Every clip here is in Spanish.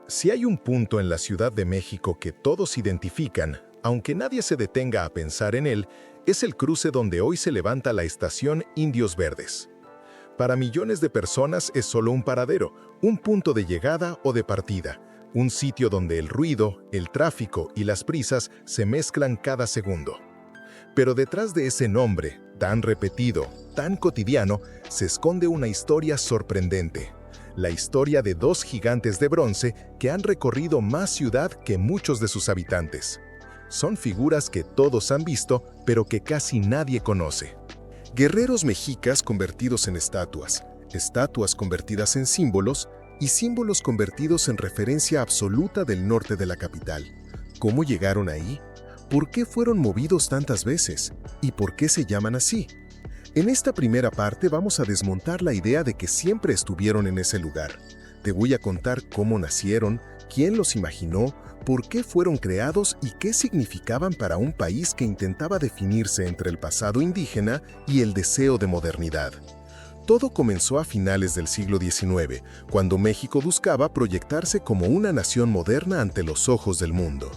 Si hay un punto en la Ciudad de México que todos identifican, aunque nadie se detenga a pensar en él, es el cruce donde hoy se levanta la estación Indios Verdes. Para millones de personas es solo un paradero, un punto de llegada o de partida, un sitio donde el ruido, el tráfico y las prisas se mezclan cada segundo. Pero detrás de ese nombre, tan repetido, tan cotidiano, se esconde una historia sorprendente. La historia de dos gigantes de bronce que han recorrido más ciudad que muchos de sus habitantes. Son figuras que todos han visto, pero que casi nadie conoce. Guerreros mexicas convertidos en estatuas, estatuas convertidas en símbolos y símbolos convertidos en referencia absoluta del norte de la capital. ¿Cómo llegaron ahí? ¿Por qué fueron movidos tantas veces? ¿Y por qué se llaman así? En esta primera parte vamos a desmontar la idea de que siempre estuvieron en ese lugar. Te voy a contar cómo nacieron, quién los imaginó, por qué fueron creados y qué significaban para un país que intentaba definirse entre el pasado indígena y el deseo de modernidad. Todo comenzó a finales del siglo XIX, cuando México buscaba proyectarse como una nación moderna ante los ojos del mundo.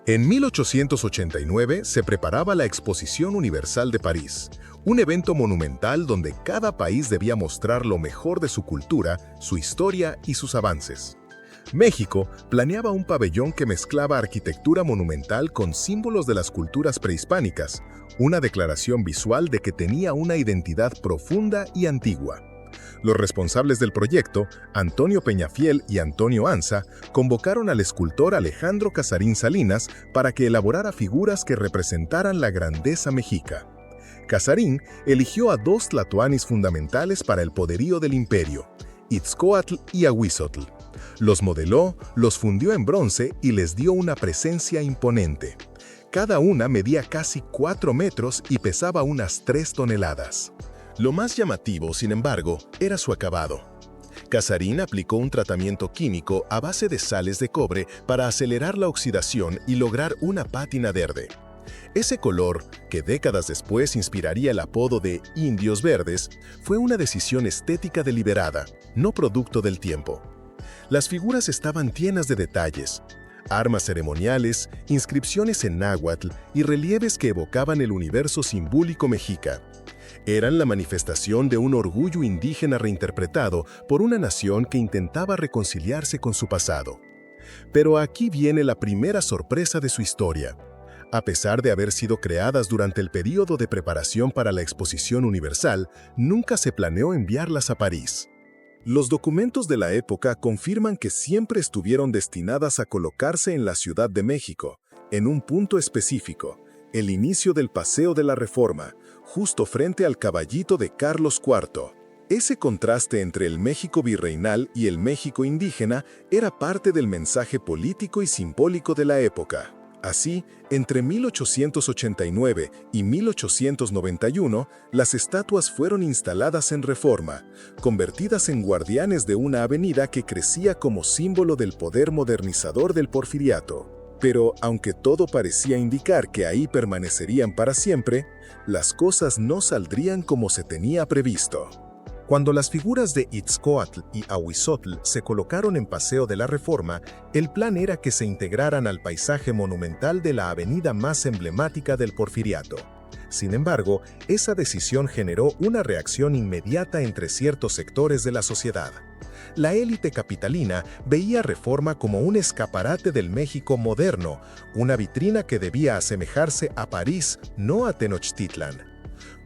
En 1889 se preparaba la Exposición Universal de París, un evento monumental donde cada país debía mostrar lo mejor de su cultura, su historia y sus avances. México planeaba un pabellón que mezclaba arquitectura monumental con símbolos de las culturas prehispánicas, una declaración visual de que tenía una identidad profunda y antigua. Los responsables del proyecto, Antonio Peñafiel y Antonio Anza, convocaron al escultor Alejandro Casarín Salinas para que elaborara figuras que representaran la grandeza mexica. Casarín eligió a dos tlatoanis fundamentales para el poderío del imperio, Itzcoatl y Ahuizotl. Los modeló, los fundió en bronce y les dio una presencia imponente. Cada una medía casi 4 metros y pesaba unas 3 toneladas. Lo más llamativo, sin embargo, era su acabado. Casarín aplicó un tratamiento químico a base de sales de cobre para acelerar la oxidación y lograr una pátina verde. Ese color, que décadas después inspiraría el apodo de Indios Verdes, fue una decisión estética deliberada, no producto del tiempo. Las figuras estaban llenas de detalles, armas ceremoniales, inscripciones en náhuatl y relieves que evocaban el universo simbólico mexica. Eran la manifestación de un orgullo indígena reinterpretado por una nación que intentaba reconciliarse con su pasado. Pero aquí viene la primera sorpresa de su historia. A pesar de haber sido creadas durante el período de preparación para la Exposición Universal, nunca se planeó enviarlas a París. Los documentos de la época confirman que siempre estuvieron destinadas a colocarse en la Ciudad de México, en un punto específico, el inicio del Paseo de la Reforma, justo frente al Caballito de Carlos IV. Ese contraste entre el México virreinal y el México indígena era parte del mensaje político y simbólico de la época. Así, entre 1889 y 1891, las estatuas fueron instaladas en Reforma, convertidas en guardianes de una avenida que crecía como símbolo del poder modernizador del Porfiriato. Pero, aunque todo parecía indicar que ahí permanecerían para siempre, las cosas no saldrían como se tenía previsto. Cuando las figuras de Itzcoatl y Ahuizotl se colocaron en Paseo de la Reforma, el plan era que se integraran al paisaje monumental de la avenida más emblemática del Porfiriato. Sin embargo, esa decisión generó una reacción inmediata entre ciertos sectores de la sociedad. La élite capitalina veía Reforma como un escaparate del México moderno, una vitrina que debía asemejarse a París, no a Tenochtitlan.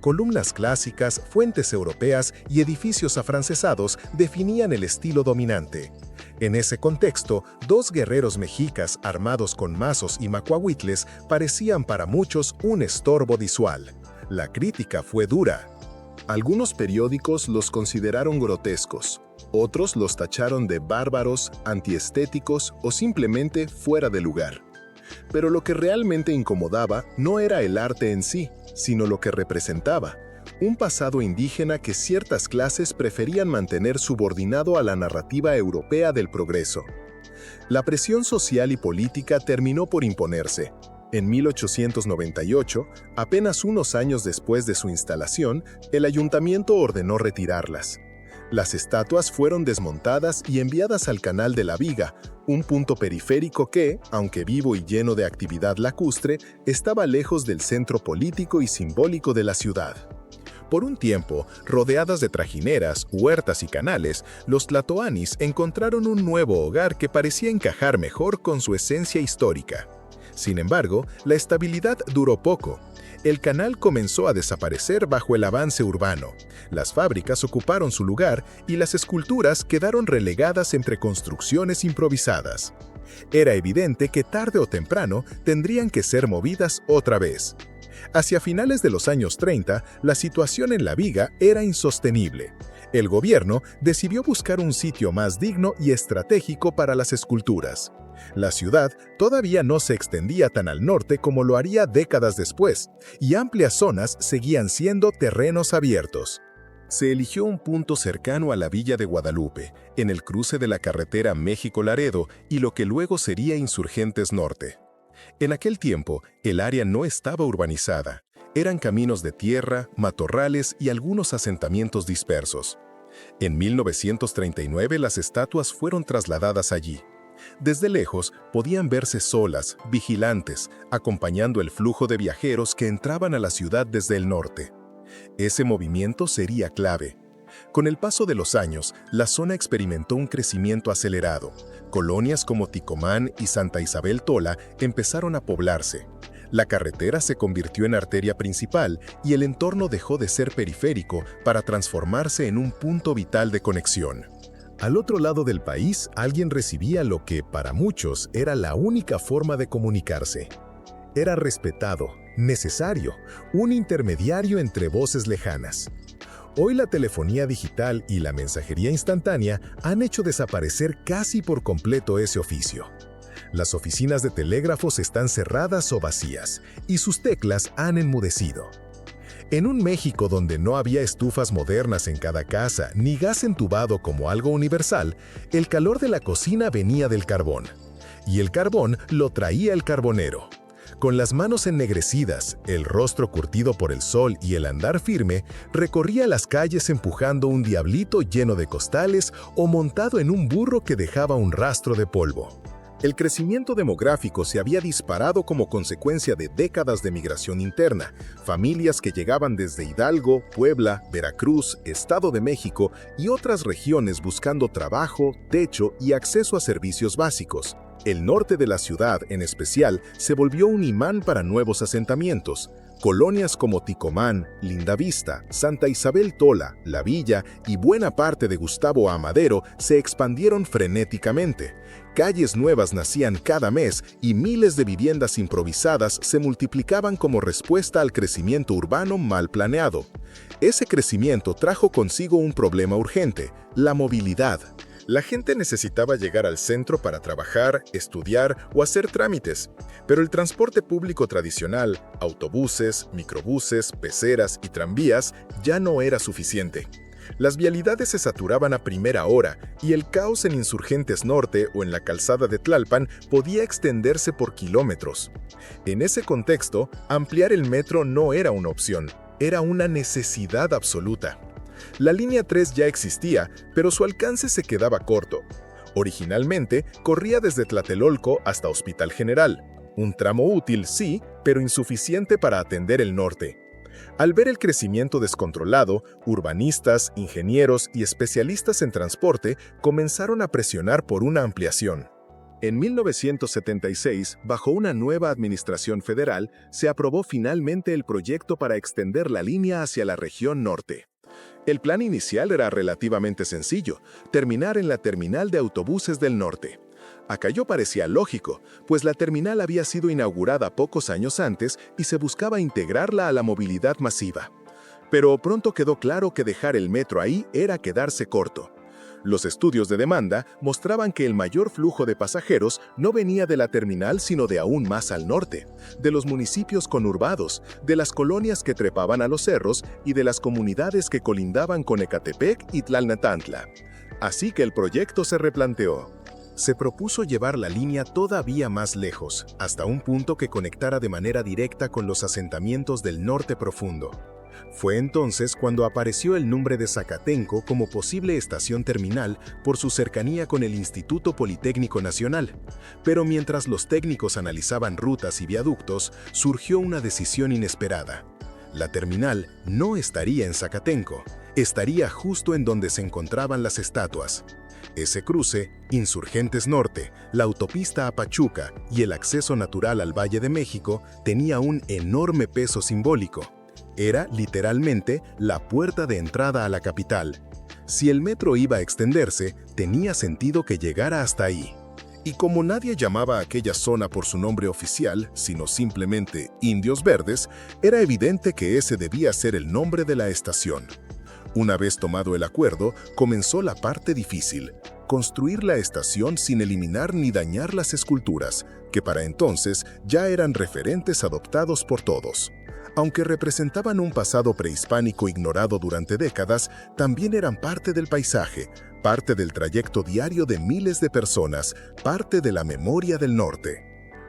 Columnas clásicas, fuentes europeas y edificios afrancesados definían el estilo dominante. En ese contexto, dos guerreros mexicas armados con mazos y macuahuitles parecían para muchos un estorbo visual. La crítica fue dura. Algunos periódicos los consideraron grotescos, otros los tacharon de bárbaros, antiestéticos o simplemente fuera de lugar. Pero lo que realmente incomodaba no era el arte en sí, sino lo que representaba, un pasado indígena que ciertas clases preferían mantener subordinado a la narrativa europea del progreso. La presión social y política terminó por imponerse. En 1898, apenas unos años después de su instalación, el ayuntamiento ordenó retirarlas. Las estatuas fueron desmontadas y enviadas al Canal de la Viga, un punto periférico que, aunque vivo y lleno de actividad lacustre, estaba lejos del centro político y simbólico de la ciudad. Por un tiempo, rodeadas de trajineras, huertas y canales, los tlatoanis encontraron un nuevo hogar que parecía encajar mejor con su esencia histórica. Sin embargo, la estabilidad duró poco. El canal comenzó a desaparecer bajo el avance urbano. Las fábricas ocuparon su lugar y las esculturas quedaron relegadas entre construcciones improvisadas. Era evidente que tarde o temprano tendrían que ser movidas otra vez. Hacia finales de los años 30, la situación en la Viga era insostenible. El gobierno decidió buscar un sitio más digno y estratégico para las esculturas. La ciudad todavía no se extendía tan al norte como lo haría décadas después, y amplias zonas seguían siendo terrenos abiertos. Se eligió un punto cercano a la Villa de Guadalupe, en el cruce de la carretera México-Laredo y lo que luego sería Insurgentes Norte. En aquel tiempo, el área no estaba urbanizada. Eran caminos de tierra, matorrales y algunos asentamientos dispersos. En 1939 las estatuas fueron trasladadas allí. Desde lejos podían verse solas, vigilantes, acompañando el flujo de viajeros que entraban a la ciudad desde el norte. Ese movimiento sería clave. Con el paso de los años, la zona experimentó un crecimiento acelerado. Colonias como Ticomán y Santa Isabel Tola empezaron a poblarse. La carretera se convirtió en arteria principal y el entorno dejó de ser periférico para transformarse en un punto vital de conexión. Al otro lado del país, alguien recibía lo que, para muchos, era la única forma de comunicarse. Era respetado, necesario, un intermediario entre voces lejanas. Hoy la telefonía digital y la mensajería instantánea han hecho desaparecer casi por completo ese oficio. Las oficinas de telégrafos están cerradas o vacías, y sus teclas han enmudecido. En un México donde no había estufas modernas en cada casa ni gas entubado como algo universal, el calor de la cocina venía del carbón. Y el carbón lo traía el carbonero. Con las manos ennegrecidas, el rostro curtido por el sol y el andar firme, recorría las calles empujando un diablito lleno de costales o montado en un burro que dejaba un rastro de polvo. El crecimiento demográfico se había disparado como consecuencia de décadas de migración interna, familias que llegaban desde Hidalgo, Puebla, Veracruz, Estado de México y otras regiones buscando trabajo, techo y acceso a servicios básicos. El norte de la ciudad, en especial, se volvió un imán para nuevos asentamientos. Colonias como Ticomán, Lindavista, Santa Isabel Tola, La Villa y buena parte de Gustavo Amadero se expandieron frenéticamente. Calles nuevas nacían cada mes y miles de viviendas improvisadas se multiplicaban como respuesta al crecimiento urbano mal planeado. Ese crecimiento trajo consigo un problema urgente: la movilidad. La gente necesitaba llegar al centro para trabajar, estudiar o hacer trámites, pero el transporte público tradicional, autobuses, microbuses, peceras y tranvías, ya no era suficiente. Las vialidades se saturaban a primera hora y el caos en Insurgentes Norte o en la calzada de Tlalpan podía extenderse por kilómetros. En ese contexto, ampliar el metro no era una opción, era una necesidad absoluta. La línea 3 ya existía, pero su alcance se quedaba corto. Originalmente, corría desde Tlatelolco hasta Hospital General. Un tramo útil, sí, pero insuficiente para atender el norte. Al ver el crecimiento descontrolado, urbanistas, ingenieros y especialistas en transporte comenzaron a presionar por una ampliación. En 1976, bajo una nueva administración federal, se aprobó finalmente el proyecto para extender la línea hacia la región norte. El plan inicial era relativamente sencillo: terminar en la terminal de autobuses del norte. Acayó parecía lógico, pues la terminal había sido inaugurada pocos años antes y se buscaba integrarla a la movilidad masiva. Pero pronto quedó claro que dejar el metro ahí era quedarse corto. Los estudios de demanda mostraban que el mayor flujo de pasajeros no venía de la terminal sino de aún más al norte, de los municipios conurbados, de las colonias que trepaban a los cerros y de las comunidades que colindaban con Ecatepec y Tlalnepantla. Así que el proyecto se replanteó. Se propuso llevar la línea todavía más lejos, hasta un punto que conectara de manera directa con los asentamientos del norte profundo. Fue entonces cuando apareció el nombre de Zacatenco como posible estación terminal por su cercanía con el Instituto Politécnico Nacional. Pero mientras los técnicos analizaban rutas y viaductos, surgió una decisión inesperada. La terminal no estaría en Zacatenco, estaría justo en donde se encontraban las estatuas. Ese cruce, Insurgentes Norte, la autopista a Pachuca y el acceso natural al Valle de México tenía un enorme peso simbólico. Era, literalmente, la puerta de entrada a la capital. Si el metro iba a extenderse, tenía sentido que llegara hasta ahí. Y como nadie llamaba a aquella zona por su nombre oficial, sino simplemente Indios Verdes, era evidente que ese debía ser el nombre de la estación. Una vez tomado el acuerdo, comenzó la parte difícil: construir la estación sin eliminar ni dañar las esculturas, que para entonces ya eran referentes adoptados por todos. Aunque representaban un pasado prehispánico ignorado durante décadas, también eran parte del paisaje, parte del trayecto diario de miles de personas, parte de la memoria del norte.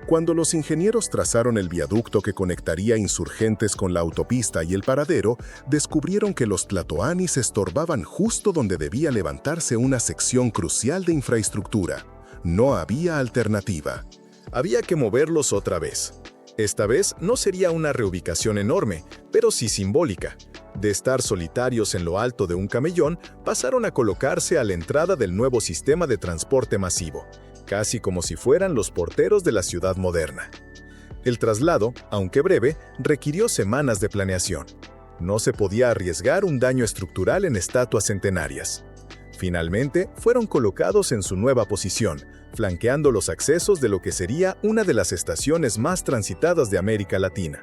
Cuando los ingenieros trazaron el viaducto que conectaría Insurgentes con la autopista y el paradero, descubrieron que los tlatoanis estorbaban justo donde debía levantarse una sección crucial de infraestructura. No había alternativa. Había que moverlos otra vez. Esta vez no sería una reubicación enorme, pero sí simbólica. De estar solitarios en lo alto de un camellón, pasaron a colocarse a la entrada del nuevo sistema de transporte masivo, casi como si fueran los porteros de la ciudad moderna. El traslado, aunque breve, requirió semanas de planeación. No se podía arriesgar un daño estructural en estatuas centenarias. Finalmente, fueron colocados en su nueva posición, flanqueando los accesos de lo que sería una de las estaciones más transitadas de América Latina.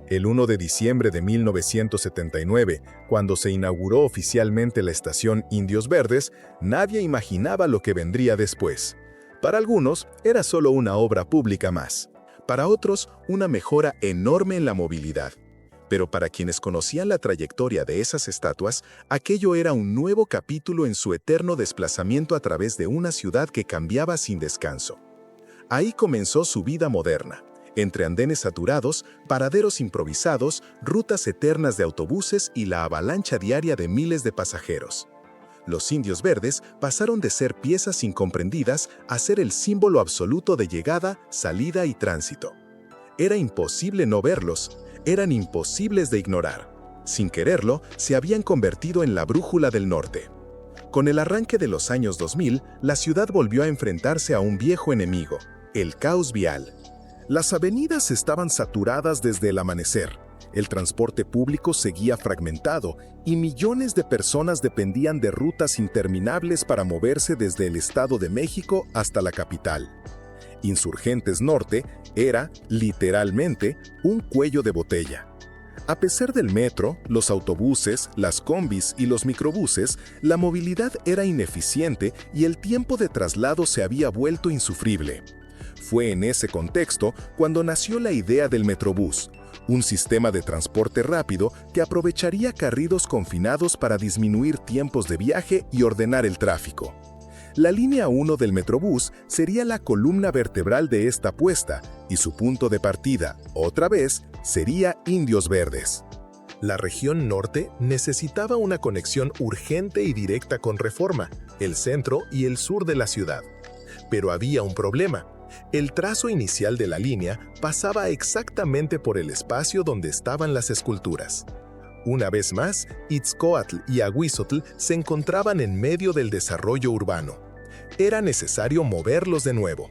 El 1 de diciembre de 1979, cuando se inauguró oficialmente la estación Indios Verdes, nadie imaginaba lo que vendría después. Para algunos, era solo una obra pública más. Para otros, una mejora enorme en la movilidad. Pero para quienes conocían la trayectoria de esas estatuas, aquello era un nuevo capítulo en su eterno desplazamiento a través de una ciudad que cambiaba sin descanso. Ahí comenzó su vida moderna, entre andenes saturados, paraderos improvisados, rutas eternas de autobuses y la avalancha diaria de miles de pasajeros. Los Indios Verdes pasaron de ser piezas incomprendidas a ser el símbolo absoluto de llegada, salida y tránsito. Era imposible no verlos, eran imposibles de ignorar. Sin quererlo, se habían convertido en la brújula del norte. Con el arranque de los años 2000, la ciudad volvió a enfrentarse a un viejo enemigo: el caos vial. Las avenidas estaban saturadas desde el amanecer. El transporte público seguía fragmentado y millones de personas dependían de rutas interminables para moverse desde el Estado de México hasta la capital. Insurgentes Norte era, literalmente, un cuello de botella. A pesar del metro, los autobuses, las combis y los microbuses, la movilidad era ineficiente y el tiempo de traslado se había vuelto insufrible. Fue en ese contexto cuando nació la idea del Metrobús, un sistema de transporte rápido que aprovecharía carriles confinados para disminuir tiempos de viaje y ordenar el tráfico. La línea 1 del Metrobús sería la columna vertebral de esta apuesta y su punto de partida, otra vez, sería Indios Verdes. La región norte necesitaba una conexión urgente y directa con Reforma, el centro y el sur de la ciudad. Pero había un problema. El trazo inicial de la línea pasaba exactamente por el espacio donde estaban las esculturas. Una vez más, Itzcoatl y Aguizotl se encontraban en medio del desarrollo urbano. Era necesario moverlos de nuevo.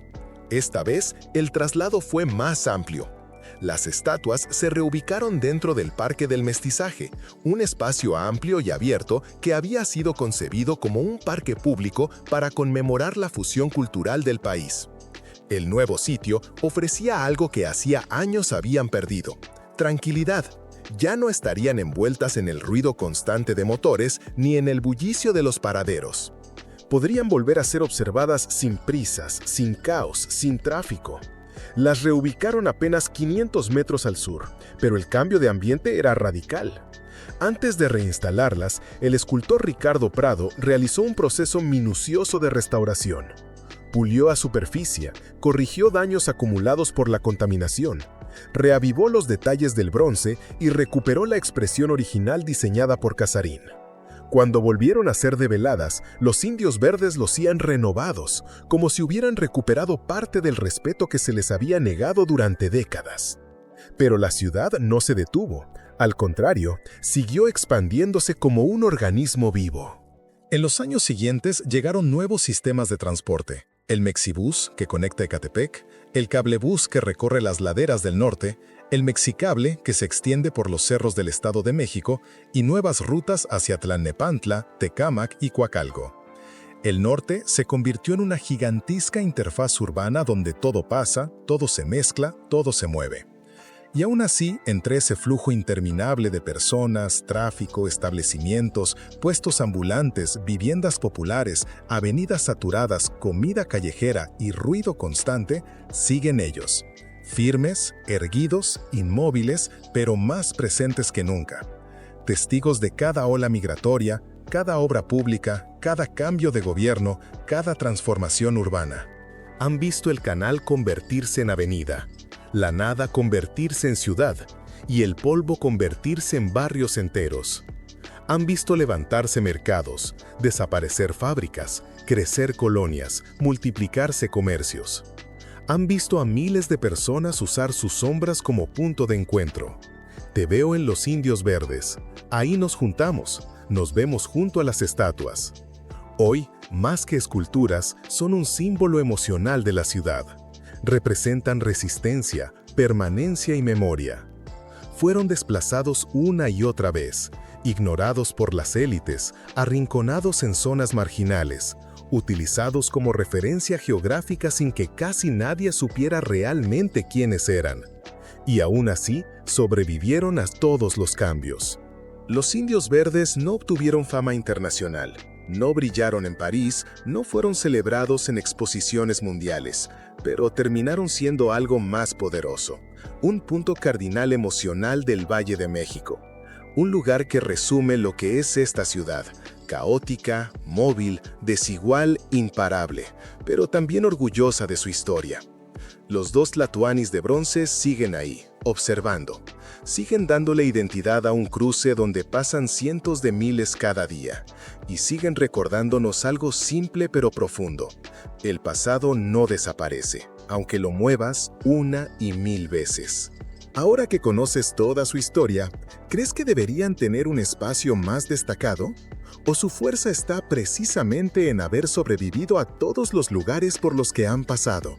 Esta vez, el traslado fue más amplio. Las estatuas se reubicaron dentro del Parque del Mestizaje, un espacio amplio y abierto que había sido concebido como un parque público para conmemorar la fusión cultural del país. El nuevo sitio ofrecía algo que hacía años habían perdido: tranquilidad. Ya no estarían envueltas en el ruido constante de motores ni en el bullicio de los paraderos. Podrían volver a ser observadas sin prisas, sin caos, sin tráfico. Las reubicaron apenas 500 metros al sur, pero el cambio de ambiente era radical. Antes de reinstalarlas, el escultor Ricardo Prado realizó un proceso minucioso de restauración. Pulió a superficie, corrigió daños acumulados por la contaminación. reavivó los detalles del bronce y recuperó la expresión original diseñada por Casarín. Cuando volvieron a ser develadas, los indios verdes lucían renovados, como si hubieran recuperado parte del respeto que se les había negado durante décadas. Pero la ciudad no se detuvo. Al contrario, siguió expandiéndose como un organismo vivo. En los años siguientes llegaron nuevos sistemas de transporte. El Mexibús, que conecta Ecatepec, el Cablebús, que recorre las laderas del norte, el Mexicable, que se extiende por los cerros del Estado de México, y nuevas rutas hacia Tlalnepantla, Tecámac y Coacalco. El norte se convirtió en una gigantesca interfaz urbana donde todo pasa, todo se mezcla, todo se mueve. Y aún así, entre ese flujo interminable de personas, tráfico, establecimientos, puestos ambulantes, viviendas populares, avenidas saturadas, comida callejera y ruido constante, siguen ellos, firmes, erguidos, inmóviles, pero más presentes que nunca. Testigos de cada ola migratoria, cada obra pública, cada cambio de gobierno, cada transformación urbana. Han visto el canal convertirse en avenida, la nada convertirse en ciudad y el polvo convertirse en barrios enteros. Han visto levantarse mercados, desaparecer fábricas, crecer colonias, multiplicarse comercios. Han visto a miles de personas usar sus sombras como punto de encuentro. Te veo en los indios verdes. Ahí nos juntamos, nos vemos junto a las estatuas. Hoy, más que esculturas, son un símbolo emocional de la ciudad. Representan resistencia, permanencia y memoria. Fueron desplazados una y otra vez, ignorados por las élites, arrinconados en zonas marginales, utilizados como referencia geográfica sin que casi nadie supiera realmente quiénes eran. Y aún así, sobrevivieron a todos los cambios. Los indios verdes no obtuvieron fama internacional, no brillaron en París, no fueron celebrados en exposiciones mundiales, pero terminaron siendo algo más poderoso, un punto cardinal emocional del Valle de México, un lugar que resume lo que es esta ciudad, caótica, móvil, desigual, imparable, pero también orgullosa de su historia. Los dos tlatoanis de bronce siguen ahí, observando. Siguen dándole identidad a un cruce donde pasan cientos de miles cada día, y siguen recordándonos algo simple pero profundo. El pasado no desaparece, aunque lo muevas una y mil veces. Ahora que conoces toda su historia, ¿crees que deberían tener un espacio más destacado? ¿O su fuerza está precisamente en haber sobrevivido a todos los lugares por los que han pasado?